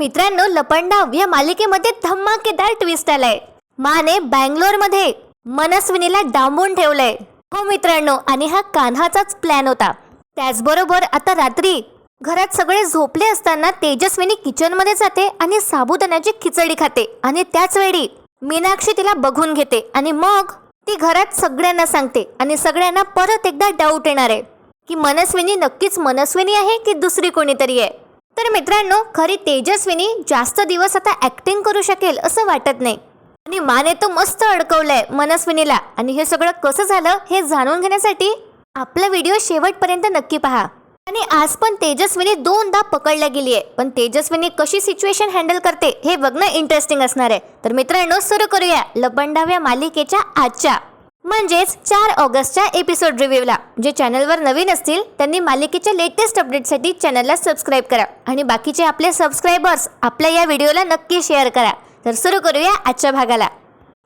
मित्रांनो, लपंडाव या मालिकेमध्ये धमाकेदार ट्विस्ट आलाय. माने बँगलोरमध्ये मनस्विनीला डांबून ठेवलंय. हो मित्रांनो, आणि हा कान्हाचाच प्लॅन होता. त्याचबरोबर आता रात्री घरात सगळे झोपले असताना तेजस्विनी किचनमध्ये जाते आणि साबुदाण्याची खिचडी खाते. आणि त्याच वेळी मीनाक्षी तिला बघून घेते आणि मग ती घरात सगळ्यांना सांगते. आणि सगळ्यांना परत एकदा डाऊट येणार आहे की मनस्विनी नक्कीच मनस्विनी आहे की दुसरी कोणीतरी आहे. तर मित्रांनो, खरी तेजस्विनी जास्त दिवस आता ऍक्टिंग करू शकेल असं वाटत नाही. आणि माने तो मस्त अडकवलंय मनस्विनीला. आणि हे सगळं कसं झालं हे जाणून घेण्यासाठी आपला व्हिडिओ शेवटपर्यंत नक्की पहा. आणि आज पण तेजस्विनी दोनदा पकडल्या गेली आहे, पण तेजस्विनी कशी सिच्युएशन हँडल करते हे बघणं इंटरेस्टिंग असणार आहे. तर मित्रांनो, सुरू करूया लपंडाव या मालिकेच्या आजच्या म्हणजेच 4 ऑगस्टच्या एपिसोड रिव्ह्यूला. जे चॅनलवर नवीन असतील त्यांनी मालिकेच्या लेटेस्ट अपडेटसाठी चॅनलला सबस्क्राईब करा. आणि बाकीचे आपले सबस्क्रायबर्स आपल्या या व्हिडिओला नक्की शेअर करा. तर सुरू करूया आजच्या भागाला.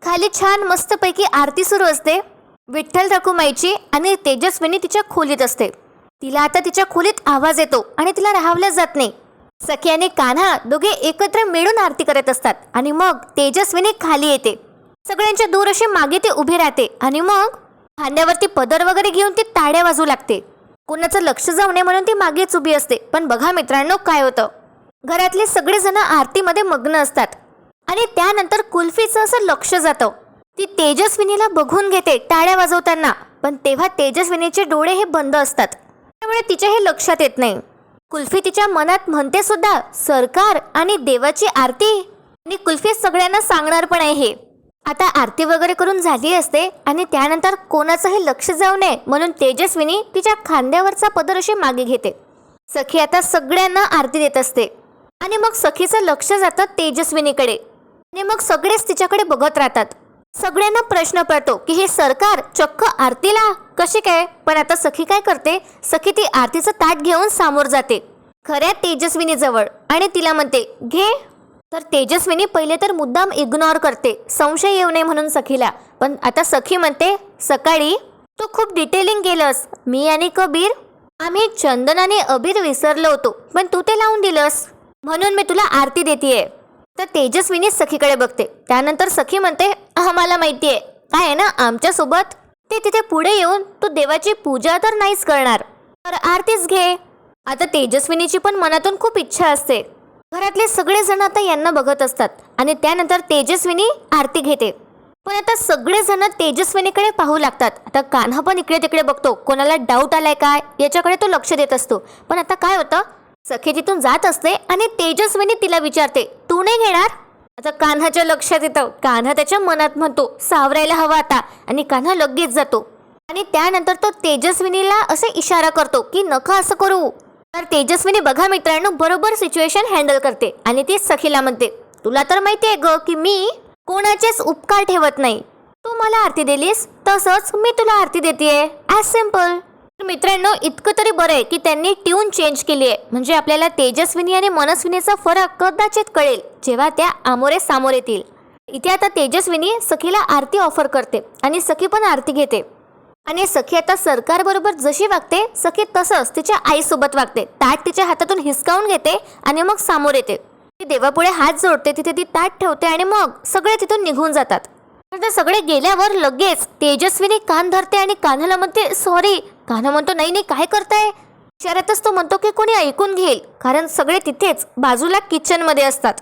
खाली छान मस्तपैकी आरती सुरू असते विठ्ठल रखुमाईची. आणि तेजस्विनी तिच्या खोलीत असते. तिला आता तिच्या खोलीत आवाज येतो आणि तिला राहावलं जात नाही. सखी आणि कान्हा दोघे एकत्र मिळून आरती करत असतात. आणि मग तेजस्विनी खाली येते. सगळ्यांच्या दूर अशी मागे ती उभी राहते. आणि मग खांद्यावरती पदर वगैरे घेऊन ती ताड्या वाजवू लागते. कोणाचं लक्ष जाऊ नये म्हणून ती मागेच उभी असते. पण बघा मित्रांनो, काय होतं, घरातले सगळेजण आरतीमध्ये मग्न असतात. आणि त्यानंतर कुल्फीचं असं लक्ष जातं. ती तेजस्विनीला बघून घेते टाळ्या वाजवताना. पण तेव्हा तेजस्विनीचे डोळे हे बंद असतात, त्यामुळे तिच्या हे लक्षात येत नाही. कुल्फी तिच्या मनात म्हणते सुद्धा सरकार आणि देवाची आरती. आणि कुल्फी सगळ्यांना सांगणार पण आहे हे. आता आरती वगैरे करून झाली असते आणि त्यानंतर कोणाचंही लक्ष जाऊ नये म्हणून तेजस्विनी तिच्या खांद्यावरचा पदर अशी मागे घेते. सखी आता सगळ्यांना आरती देत असते. आणि मग सखीचं लक्ष जातं तेजस्विनीकडे. आणि मग सगळेच तिच्याकडे बघत राहतात. सगळ्यांना प्रश्न पडतो की हे सरकार चक्क आरतीला कशी काय. पण आता सखी काय करते, सखी ती आरतीचं ताट घेऊन सामोर जाते खऱ्या तेजस्विनी जवळ. आणि तिला म्हणते घे. तर तेजस्विनी पहिले तर मुद्दाम इग्नोर करते, संशय येऊ नये म्हणून सखीला. पण आता सखी म्हणते सकाळी तू खूप डिटेलिंग केलंस. मी आणि कबीर आम्ही चंदन आणि अबीर विसरलो होतो, पण तू ते लावून दिलंस म्हणून मी तुला आरती देतेय. तर तेजस्विनी सखीकडे बघते. त्यानंतर सखी म्हणते आम्हाला माहितीये काय आहे ना आमच्यासोबत. ते तिथे पुढे येऊन तू देवाची पूजा तर नाहीच करणार, तर आरतीच घे. आता तेजस्विनीची पण मनातून खूप इच्छा असते. घरातले सगळेजण आता यांना बघत असतात. आणि त्यानंतर तेजस्विनी आरती घेते. पण आता सगळेजण तेजस्विनीकडे पाहू लागतात. आता कान्हा पण इकडे तिकडे बघतो, कोणाला डाऊट आलाय काय याच्याकडे तो लक्ष देत असतो. पण आता काय होतं, सखी तिथून जात असते आणि तेजस्विनी तिला विचारते तू नाही घेणार. आता कान्हाच्या लक्षात येतं. कान्हा त्याच्या मनात म्हणतो सावरायला हवा आता. आणि कान्हा लगेच जातो. आणि त्यानंतर तो तेजस्विनीला असे इशारा करतो की नका असं करू. तर तेजस्विनी बघा मित्रांनो बरोबर सिच्युएशन हँडल करते. आणि ती सखीला म्हणते तुला तर माहितीये ग की मी कोणाचेच उपकार ठेवत नाही. तू मला आरती दिलीस तसंच मी तुला आरती देतेय, ॲज सिम्पल. मित्रांनो, इतकं तरी बरं आहे की त्यांनी ट्यून चेंज केली आहे. म्हणजे आपल्याला तेजस्विनी आणि मनस्विनीचा फरक कदाचित कळेल जेव्हा त्या आमोरे सामोर येतील. इथे आता तेजस्विनी सखीला आरती ऑफर करते आणि सखी पण आरती घेते. आणि सखी आता सरकार बरोबर जशी वागते सखी तसंच तिच्या आईसोबत वागते. ताट तिच्या हातातून हिसकावून घेते आणि मग सामोर येते. ती देवापुढे हात जोडते, तिथे ती ताट ठेवते आणि मग सगळे तिथून निघून जातात. तर सगळे गेल्यावर लगेच तेजस्विनी कान धरते आणि कान्हाला म्हणते सॉरी. कान्हा म्हणतो नाही नाही काय करताय. इशाऱ्यातच तो म्हणतो की कोणी ऐकून घेईल, कारण सगळे तिथेच बाजूला किचनमध्ये असतात.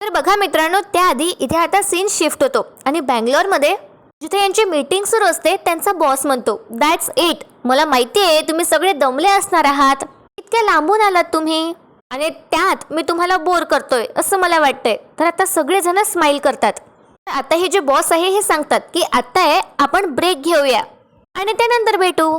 तर बघा मित्रांनो, त्याआधी इथे आता सीन शिफ्ट होतो. आणि बँगलोरमध्ये जिथे यांची मीटिंग सुरू असते त्यांचा बॉस म्हणतो दॅट्स इट. मला माहिती आहे तुम्ही सगळे दमले असणार आहात, इतक्या लांबून आलात तुम्ही आणि त्यात मी तुम्हाला बोर करतोय असं मला वाटतंय. तर आता सगळेजण स्माइल करतात. आता हे जे बॉस आहे हे सांगतात की आता आहे आपण ब्रेक घेऊया आणि त्यानंतर भेटू.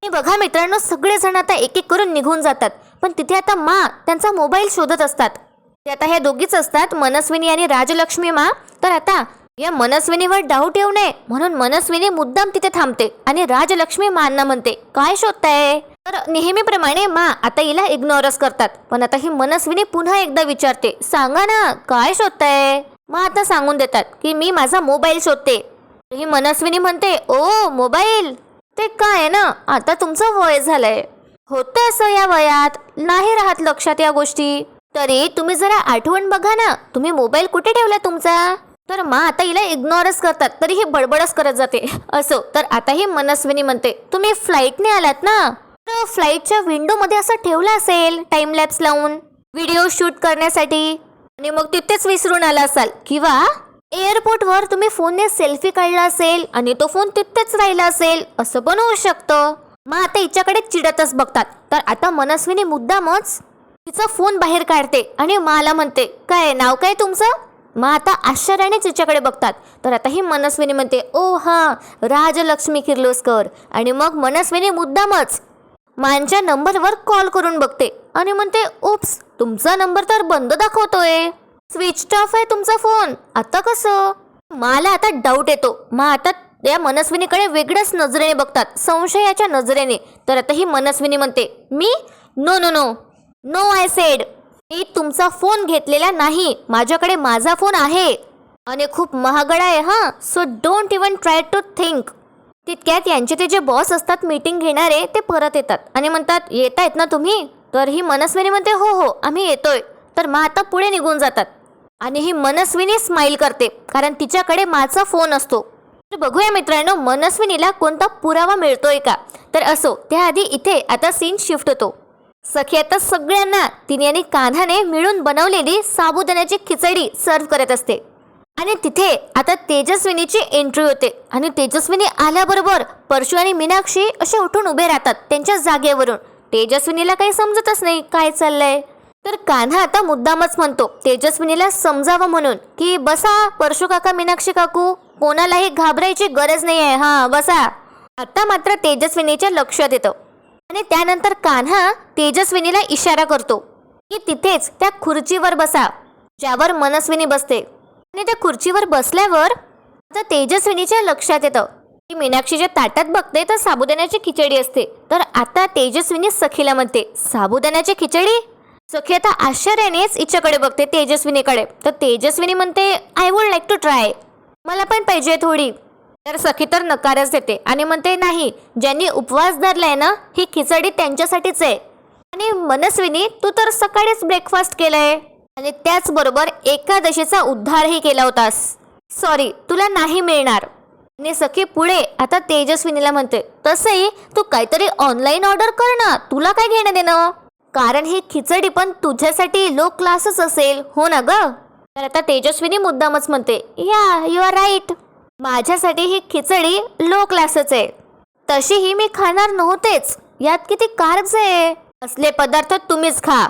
हे बघा मित्रांनो, सगळेजण आता एक एक करून निघून जातात. पण तिथे आता मा त्यांचा मोबाईल शोधत असतात. ते आता ह्या दोघीच असतात, मनस्विनी आणि राजलक्ष्मी मा. तर आता या मनस्विनीवर डाऊट येऊ नये म्हणून मनस्विनी मुद्दाम तिथे थांबते आणि राजलक्ष्मी मांना म्हणते काय शोधताय. तर नेहमीप्रमाणे मा आता हिला इग्नोरच करतात. पण आता ही मनस्विनी पुन्हा एकदा विचारते सांगा ना काय शोधताय. मग आता सांगून देतात की मी माझा मोबाईल शोधते. ही मनस्विनी म्हणते ओ मोबाईल, ते काय ना आता तुमचं वय झालंय, होतं असं या वयात नाही राहत लक्षात या गोष्टी. तरी तुम्ही जरा आठवण बघा ना, तुम्ही मोबाईल कुठे ठेवला तुमचा? तर मा आता हिला इग्नोरच करतात, तरी ही बडबडच करत जाते. असो, तर आता ही मनस्विनी म्हणते, तुम्ही फ्लाईटने आलात ना, तर फ्लाईटच्या विंडो मध्ये असं ठेवलं असेल टाइम लॅप्स लावून व्हिडिओ शूट करण्यासाठी, आणि मग तिथेच विसरून आला असाल. किंवा एअरपोर्टवर तुम्ही फोनने सेल्फी काढला असेल आणि तो फोन तिथेच राहिला असेल, असं पण होऊ शकतं. मग आता हिच्याकडे चिडतच बघतात. तर आता मनस्विनी मुद्दामच तिचा फोन बाहेर काढते आणि मला म्हणते, काय नाव काय तुमचं? मग आता आश्चर्यानेच तिच्याकडे बघतात. तर आता ही मनस्विनी म्हणते, ओ हा, राजलक्ष्मी किर्लोस्कर. आणि मग मनस्विनी मुद्दामच मांच्या नंबरवर कॉल करून बघते आणि म्हणते, उप्स, तुमचा नंबर तर बंद दाखवतोय, स्विच ऑफ आहे तुमचा फोन. आता कसं? मला आता डाऊट येतो. मग आता या मनस्विनीकडे वेगळ्याच नजरेने बघतात, संशयाच्या नजरेने. तर आता ही मनस्विनी म्हणते, मी no no no no I said, मी तुमचा फोन घेतलेला नाही, माझ्याकडे माझा फोन आहे आणि खूप महागडा आहे हा, so don't even try to think. तितक्यात यांचे ते जे बॉस असतात मीटिंग घेणारे, ते परत येतात आणि म्हणतात, येत आहेत ना तुम्ही? तर ही मनस्विनी म्हणते, हो हो आम्ही येतोय. तर मग आता पुढे निघून जातात आणि ही मनस्विनी स्माइल करते, कारण तिच्याकडे माझा फोन असतो. तर बघूया मित्रांनो, मनस्विनीला कोणता पुरावा मिळतोय का. तर असो, त्याआधी इथे आता सीन शिफ्ट होतो. सखी आता सगळ्यांना तिने आणि कान्हाने मिळून बनवलेली साबुदाण्याची खिचडी सर्व करत असते. आणि तिथे आता तेजस्विनीची एंट्री होते आणि तेजस्विनी आल्याबरोबर परशू आणि मीनाक्षी असे उठून उभे राहतात त्यांच्या जागेवरून. तेजस्विनीला काही समजतच नाही काय चाललंय. तर कान्हा आता मुद्दामच म्हणतो तेजस्विनीला समजावं म्हणून, की बसा परशू काका, मीनाक्षी काकू, कोणालाही घाबरायची गरज नाही आहे, हा बसा. आता मात्र तेजस्विनीच्या लक्षात येतं आणि त्यानंतर कान्हा तेजस्विनीला इशारा करतो की तिथेच त्या खुर्चीवर बसा ज्यावर मनस्विनी बसते. आणि त्या खुर्चीवर बसल्यावर आता तेजस्विनीच्या लक्षात येतं की मीनाक्षीच्या ताटात बघते तर साबुदाण्याची खिचडी असते. तर आता तेजस्विनी सखीला म्हणते, साबुदाण्याची खिचडी? सखी आता आश्चर्यानेच हिच्याकडे बघते तेजस्विनीकडे. तर तेजस्विनी म्हणते, I would like to try, मला पण पाहिजे थोडी. तर सखी तर नकारच देते आणि म्हणते, नाही, ज्यांनी उपवास धरलाय ना, ही खिचडी त्यांच्यासाठीच आहे. आणि मनस्विनी, तू तर सकाळीच ब्रेकफास्ट केलाय आणि त्याचबरोबर एकादशीचा उद्धारही केला होतास, सॉरी, तुला नाही मिळणार. आणि सखी पुढे आता तेजस्विनीला म्हणते, तसंही तू काहीतरी ऑनलाईन ऑर्डर कर ना, तुला काय घेणं देणं, कारण ही खिचडी पण तुझ्यासाठी लो क्लासच असेल, हो ना ग. तर आता तेजस्विनी मुद्दामच म्हणते, या यू आर राईट, माझ्यासाठी ही खिचडी लो क्लासच आहे, तशीही मी खाणार नव्हतेच, यात किती कार्ब्स आहे, असले पदार्थ तुम्हीच खा.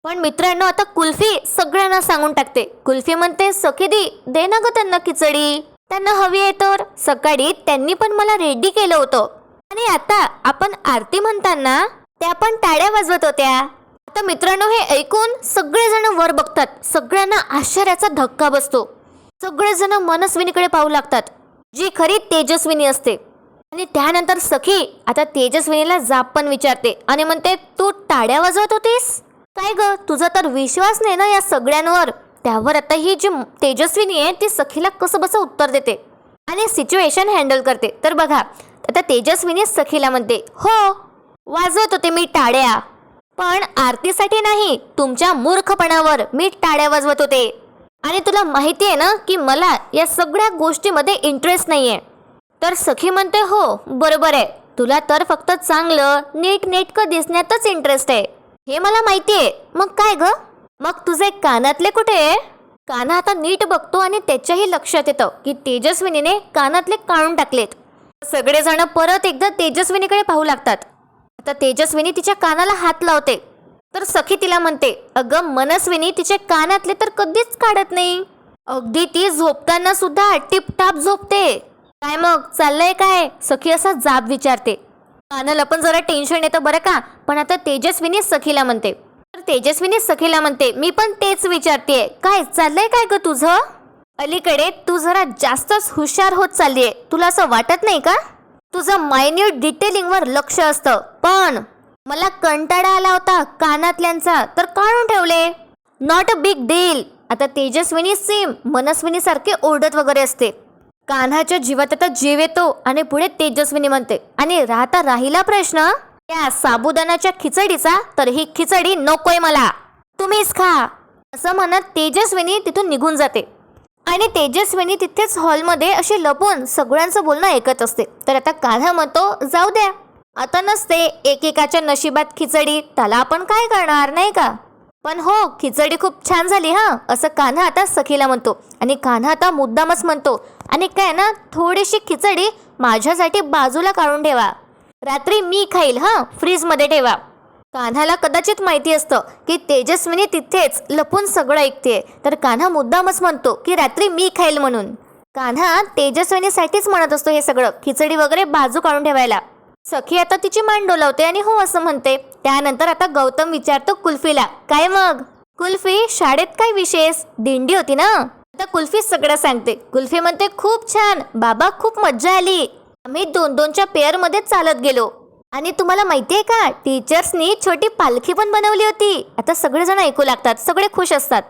पण मित्रांनो, आता कुल्फी सगळ्यांना सांगून टाकते. कुल्फी म्हणते, सखी दे ना ग त्यांना खिचडी, त्यांना हवी आहे. तर सकाळी त्यांनी पण मला रेडी केलं होतं आणि आता आपण आरती म्हणताना त्या पण टाळ्या वाजवत होत्या. आता मित्रांनो, हे ऐकून सगळेजण वर बघतात, सगळ्यांना आश्चर्याचा धक्का बसतो. सगळेजण मनस्विनीकडे पाहू लागतात, जी खरी तेजस्विनी असते. आणि त्यानंतर सखी आता तेजस्विनीला जाब पण विचारते आणि म्हणते, तू टाळ्या वाजवत होतीस काय ग, तुझा तर विश्वास नाही ना या सगळ्यांवर. त्यावर आता ही जी तेजस्विनी आहे ती सखीला कसं बसं उत्तर देते आणि सिच्युएशन हँडल करते. तर बघा, आता तेजस्विनी सखीला म्हणते, हो वाजवत होते मी टाळ्या, पण आरतीसाठी नाही, तुमच्या मूर्खपणावर मी टाळ्या वाजवत होते. आणि तुला माहिती आहे ना की मला या सगळ्या गोष्टीमध्ये इंटरेस्ट नाहीये. तर सखी म्हणते, हो बरोबर आहे, तुला तर फक्त चांगलं नीटनेटकं दिसण्यातच इंटरेस्ट आहे, हे मला माहिती आहे. मग काय ग, मग तुझे कानातले कुठे आहे? कान्हा आता नीट बघतो आणि त्याच्याही लक्षात येतं की तेजस्विनीने कानातले काढून टाकलेत. सगळेजण परत एकदा तेजस्विनीकडे पाहू लागतात. आता तेजस्विनी तिच्या कानाला हात लावते. तर सखी तिला म्हणते, अगं मनस्विनी, तिचे कानातले तर कधीच काढत नाही, अगदी ती झोपताना सुद्धा टिपटाप झोपते. काय मग चाललंय काय? सखी असा जाब विचारते. कानाला पण जरा टेन्शन येतं बरं का. पण आता तेजस्विनी सखीला म्हणते, तर तेजस्विनी सखीला म्हणते, मी पण तेच विचारतेय, काय चाललंय काय ग तुझं? अलीकडे तू जरा जास्तच हुशार होत चाललीये, तुला असं वाटत नाही का? तुझं मायन्यूट डिटेलिंगवर लक्ष असतं, पण मला कंटाळा आला होता कानातल्यांचा, तर काढून ठेवले, नॉट अ बिग डील. आता तेजस्विनी सेम मनस्विनी सारखे ओरडत वगैरे असते. कान्हाच्या जीवात आता जीव येतो आणि पुढे तेजस्विनी म्हणते, आणि राहिला प्रश्न त्या साबुदाण्याच्या खिचडीचा, तर ही खिचडी नकोय मला. तुम्हीच खा, असं म्हणत तेजस्विनी तिथून निघून जाते. आणि तेजस्विनी तिथेच हॉलमध्ये अशी लपून सगळ्यांचं बोलणं ऐकत असते. तर आता कान्हा म्हणतो जाऊ द्या, आता नसते एकेकाच्या नशिबात खिचडी, त्याला आपण काय करणार नाही का. पण हो, खिचडी खूप छान झाली हा, असं कान्हा आता सखीला म्हणतो. आणि कान्हा आता मुद्दामच म्हणतो, आणि काय ना, थोडीशी खिचडी माझ्यासाठी बाजूला काढून ठेवा, रात्री मी खाईल हा, फ्रीजमध्ये ठेवा. कान्हाला कदाचित माहिती असतं की तेजस्विनी तिथेच लपून सगळं ऐकते. तर कान्हा मुद्दामच म्हणतो की रात्री मी खाईल म्हणून. कान्हा तेजस्विनीसाठीच म्हणत असतो हे सगळं, खिचडी वगैरे बाजू काढून ठेवायला. सखी आता तिची मान डोलावते आणि हो असं म्हणते. त्यानंतर आता गौतम विचारतो कुल्फीला, काय मग कुल्फी, शाळेत काय विशेष, दिंडी होती ना. आता कुल्फी सगळं सांगते. कुल्फी म्हणते खूप छान बाबा, खूप मज्जा आली, आम्ही 2-2च्या पेअरमध्ये चालत गेलो. आणि तुम्हाला माहितीये का, टीचर्सनी छोटी पालखी पण बनवली होती. आता सगळेजण ऐकू लागतात, सगळे खुश असतात.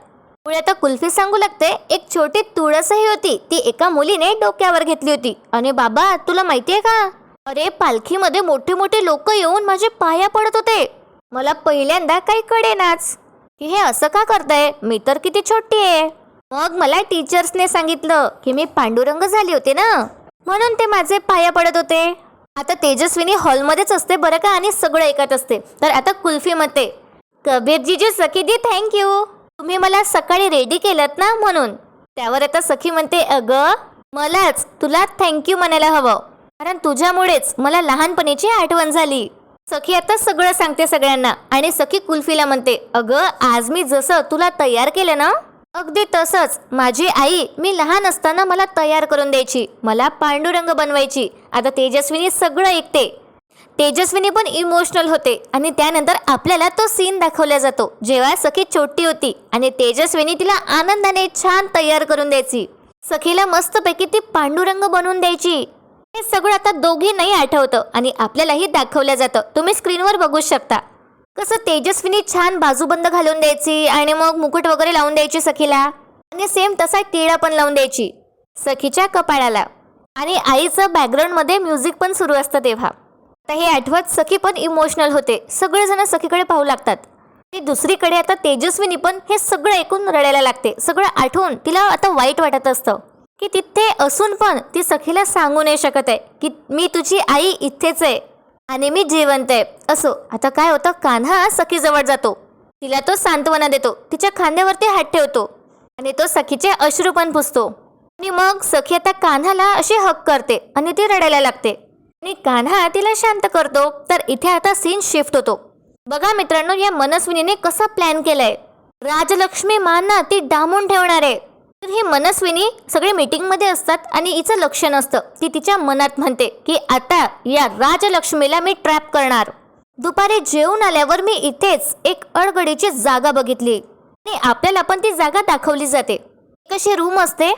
पुढे आता कुल्फी सांगू लागते, एक छोटी तुळसही होती, ती एका मुलीने डोक्यावर घेतली होती. आणि बाबा तुला माहितीये का, अरे पालखीमध्ये मोठे मोठे लोक येऊन माझे पाया पडत होते. मला पहिल्यांदा काही कळेनाच की हे असं का करताय, मी तर किती छोटी आहे. मग मला टीचर्सने सांगितलं की मी पांडुरंग झाली होते ना, म्हणून ते माझे पाया पडत होते. आता तेजस्विनी हॉलमध्येच असते बरं का, आणि सगळं ऐकत असते. तर आता कुल्फी म्हणते, कबीरजीजी सखी दी थँक्यू, तुम्ही मला सकाळी रेडी केलं ना म्हणून. त्यावर आता सखी म्हणते, अगं मलाच तुला थँक्यू म्हणायला हवं, कारण तुझ्यामुळेच मला लहानपणीची आठवण झाली. सखी आता सगळं सांगते सगळ्यांना. आणि सखी कुल्फीला म्हणते, अगं आज मी जसं तुला तयार केलं ना, अगदी तसंच माझी आई मी लहान असताना मला तयार करून द्यायची, मला पांडुरंग बनवायची. आता तेजस्विनी सगळं ऐकते. तेजस्विनी पण इमोशनल होते. आणि त्यानंतर आपल्याला तो सीन दाखवला जातो जेव्हा सखी छोटी होती आणि तेजस्विनी तिला आनंदाने छान तयार करून द्यायची. सखीला मस्तपैकी ती पांडुरंग बनवून द्यायची. हे सगळं आता दोघींनाही आठवतं आणि आपल्यालाही दाखवलं जातं. तुम्ही स्क्रीनवर बघू शकता कसं तेजस्विनी छान बाजूबंद घालून द्यायची आणि मग मुकुट वगैरे लावून द्यायची सखीला. आणि सेम तसा टिळा पण लावून द्यायची सखीच्या कपाळाला. आणि आईचं बॅकग्राऊंडमध्ये म्युझिक पण सुरू असतं तेव्हा. आता हे आठवत सखी पण इमोशनल होते. सगळेजण सखीकडे पाहू लागतात. आणि दुसरीकडे आता तेजस्विनी पण हे सगळं ऐकून रडायला लागते. सगळं आठवून तिला आता वाईट वाटत असतं की तिथे असून पण ती सखीला सांगू नाही शकत आहे की मी तुझी आई इथेच आहे आणि मी जिवंत आहे. असो आता काय होतं, कान्हा सखीजवळ जातो, तिला तो सांत्वना देतो, तिच्या खांद्यावरती हात ठेवतो आणि तो सखीचे अश्रू पण पुसतो. आणि मग सखी आता कान्हाला अशी हक करते आणि ती रडायला लागते आणि कान्हा तिला शांत करतो. तर इथे आता सीन शिफ्ट होतो. बघा मित्रांनो, या मनस्विनीने कसा प्लॅन केलाय. राजलक्ष्मी मांना ती डांबून ठेवणार आहे. तर ही मनस्विनी सगळे मीटिंगमध्ये असतात आणि हिचं लक्ष नसतं. ती तिच्या मनात म्हणते की आता या राजलक्ष्मीला मी ट्रॅप करणार. दुपारी जेवून आल्यावर मी इथेच एक अडगडीची जागा बघितली आणि आपल्याला पण ती जागा दाखवली जाते. कशी रूम असते,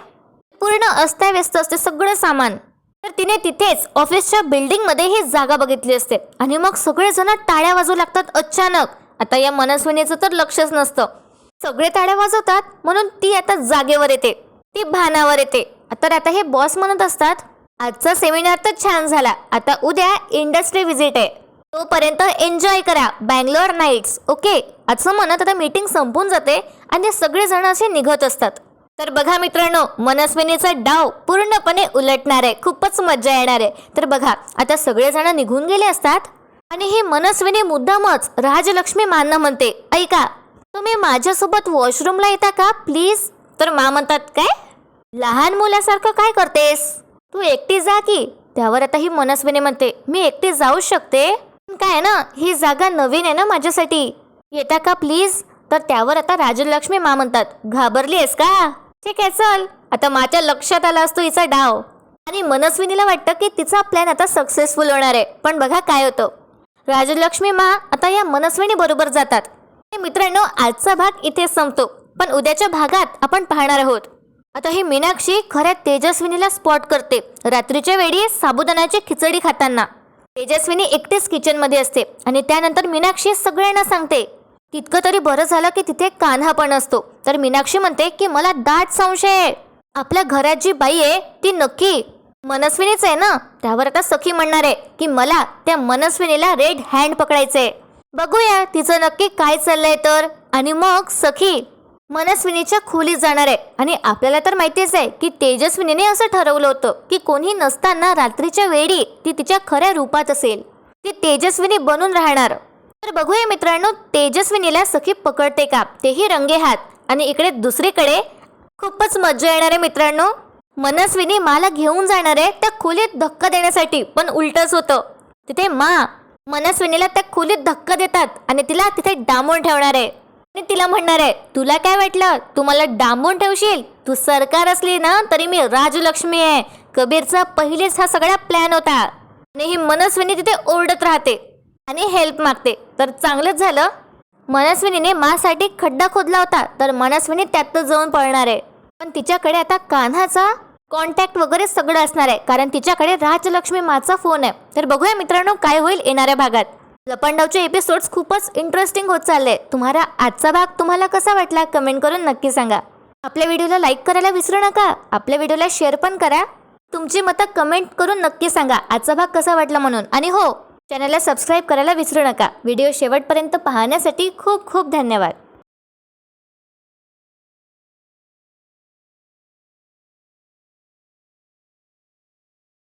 पूर्ण अस्ताव्यस्त असते सगळं सामान. तर तिने तिथेच ऑफिसच्या बिल्डिंगमध्ये ही जागा बघितली असते. आणि मग सगळेजण टाळ्या वाजवू लागतात अचानक. आता या मनस्विनीचं तर लक्षच नसतं. सगळे टाळ्या वाजवतात म्हणून ती आता जागेवर येते, ती भानावर येते. तर आता हे बॉस म्हणत असतात, आजचा सेमिनार तर छान झाला, आता उद्या इंडस्ट्री व्हिजिट आहे, तोपर्यंत एन्जॉय करा बँगलोर नाईट्स, ओके. असं म्हणत आता मीटिंग संपून जाते आणि सगळेजण असे निघत असतात. तर बघा मित्रांनो, मनस्विनीचा डाव पूर्णपणे उलटणार आहे, खूपच मजा येणार आहे. तर बघा आता सगळेजण निघून गेले असतात आणि ही मनस्विनी मुद्दामच राजलक्ष्मी मांना म्हणते, ऐका तुम्ही माझ्यासोबत वॉशरूमला येता का प्लीज. तर मा म्हणतात, काय लहान मुलासारखं काय करतेस, तू एकटी जा की. त्यावर आता ही मनस्विनी म्हणते, मी एकटी जाऊ शकते, काय ना ही जागा नवीन आहे ना माझ्यासाठी, येता का प्लीज. तर त्यावर आता राजलक्ष्मी मा म्हणतात, घाबरली आहेस का, ठीक आहे चल. आता माझ्या लक्षात आला असतो हिचा डाव आणि मनस्विनीला वाटतं की तिचा प्लॅन आता सक्सेसफुल होणार आहे. पण बघा काय होतं, राजलक्ष्मी मा आता या मनस्विनी बरोबर जातात. मित्रांनो, आजचा भाग इथे संपतो, पण उद्याच्या भागात आपण पाहणार आहोत. आता ही मीनाक्षी खऱ्या तेजस्विनीला स्पॉट करते रात्रीच्या वेळी साबुदाण्याची खिचडी खाताना. तेजस्विनी एकटीच किचनमध्ये असते आणि त्यानंतर मीनाक्षी सगळ्यांना सांगते. तितकं तरी बरं झालं की तिथे कान्हा पण असतो. तर मीनाक्षी म्हणते की मला दाट संशय आहे, आपल्या घरात जी बाई आहे ती नक्की मनस्विनीच आहे ना. त्यावर आता सखी म्हणणार आहे की मला त्या मनस्विनीला रेड हँड पकडायचंय, बघूया तिचं नक्की काय चाललंय. तर आणि मग सखी मनस्विनीच्या खोलीत जाणार आहे. आणि आपल्याला तर माहितीच आहे की तेजस्विनीने असं ठरवलं होतं की कोणी नसताना रात्रीच्या वेळी ती तिच्या खऱ्या रूपात असेल, ती तेजस्विनी बनून राहणार. तर बघूया मित्रांनो, तेजस्विनीला सखी पकडते का, तेही रंगे हात. आणि इकडे दुसरीकडे खूपच मजा येणार आहे मित्रांनो. मनस्विनी माला घेऊन जाणार आहे त्या खोलीत धक्का देण्यासाठी, पण उलटच होतं. तिथे मनस्विनीला त्या खोलीत धक्का देतात आणि तिला तिथे डांबून ठेवणार आहे. आणि तिला म्हणणार आहे, तुला काय वाटलं, तू मला डांबून ठेवशील? तू सरकार असली ना तरी मी राजलक्ष्मी आहे. कबीरचा पहिलेच हा सगळा प्लॅन होता. आणि ही मनस्विनी तिथे ओरडत राहते आणि हेल्प मागते. तर चांगलंच झालं, मनस्विनीने मासाठी खड्डा खोदला होता, तर मनस्विनी त्यातच जाऊन पळणार आहे. पण तिच्याकडे आता कान्हाचा कॉन्टॅक्ट वगैरे सगळं असणार आहे, कारण तिच्याकडे राजलक्ष्मी माचा फोन आहे. तर बघूया मित्रांनो काय होईल येणाऱ्या भागात. लपंडावचे एपिसोड्स खूपच इंटरेस्टिंग होत चालले. तुम्हाला आजचा भाग तुम्हाला कसा वाटला कमेंट करून नक्की सांगा. आपल्या व्हिडिओला लाईक करायला विसरू नका. आपल्या व्हिडिओला शेअर पण करा. तुमची मतं कमेंट करून नक्की सांगा आजचा भाग कसा वाटला म्हणून. आणि हो, चॅनलला सबस्क्राईब करायला विसरू नका. व्हिडिओ शेवटपर्यंत पाहण्यासाठी खूप खूप धन्यवाद.